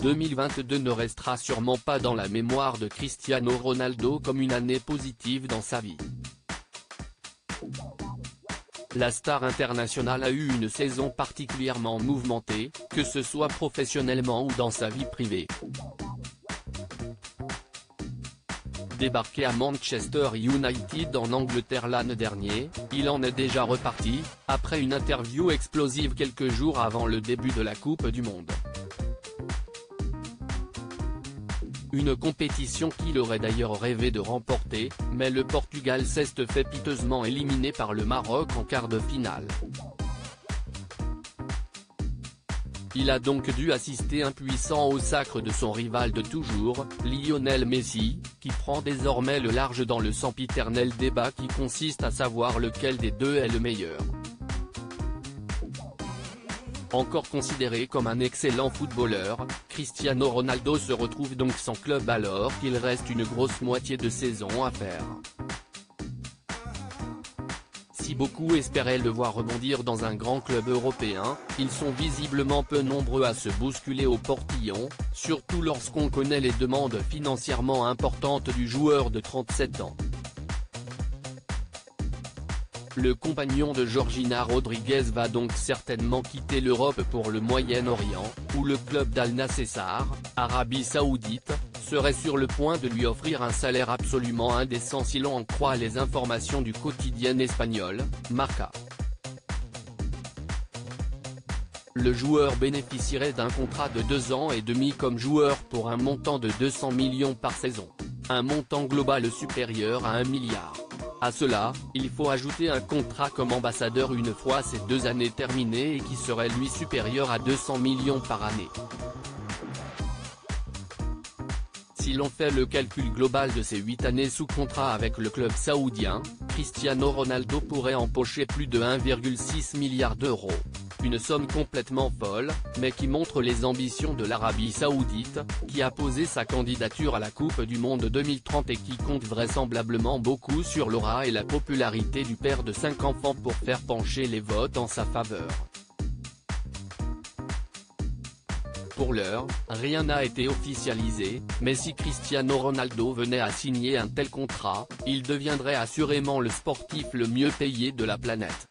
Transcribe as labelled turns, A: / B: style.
A: 2022 ne restera sûrement pas dans la mémoire de Cristiano Ronaldo comme une année positive dans sa vie. La star internationale a eu une saison particulièrement mouvementée, que ce soit professionnellement ou dans sa vie privée. Débarqué à Manchester United en Angleterre l'année dernière, il en est déjà reparti, après une interview explosive quelques jours avant le début de la Coupe du Monde. Une compétition qu'il aurait d'ailleurs rêvé de remporter, mais le Portugal s'est fait piteusement éliminé par le Maroc en quart de finale. Il a donc dû assister impuissant au sacre de son rival de toujours, Lionel Messi, qui prend désormais le large dans le sempiternel débat qui consiste à savoir lequel des deux est le meilleur. Encore considéré comme un excellent footballeur, Cristiano Ronaldo se retrouve donc sans club alors qu'il reste une grosse moitié de saison à faire. Si beaucoup espéraient le voir rebondir dans un grand club européen, ils sont visiblement peu nombreux à se bousculer au portillon, surtout lorsqu'on connaît les demandes financièrement importantes du joueur de 37 ans. Le compagnon de Georgina Rodriguez va donc certainement quitter l'Europe pour le Moyen-Orient, où le club d'Al Nassr, Arabie Saoudite, serait sur le point de lui offrir un salaire absolument indécent si l'on en croit les informations du quotidien espagnol, Marca. Le joueur bénéficierait d'un contrat de 2 ans et demi comme joueur pour un montant de 200 millions par saison. Un montant global supérieur à 1 milliard. À cela, il faut ajouter un contrat comme ambassadeur une fois ces 2 années terminées et qui serait lui supérieur à 200 millions par année. Si l'on fait le calcul global de ces 8 années sous contrat avec le club saoudien, Cristiano Ronaldo pourrait empocher plus de 1,6 milliard d'euros. Une somme complètement folle, mais qui montre les ambitions de l'Arabie Saoudite, qui a posé sa candidature à la Coupe du Monde 2030 et qui compte vraisemblablement beaucoup sur l'aura et la popularité du père de 5 enfants pour faire pencher les votes en sa faveur. Pour l'heure, rien n'a été officialisé, mais si Cristiano Ronaldo venait à signer un tel contrat, il deviendrait assurément le sportif le mieux payé de la planète.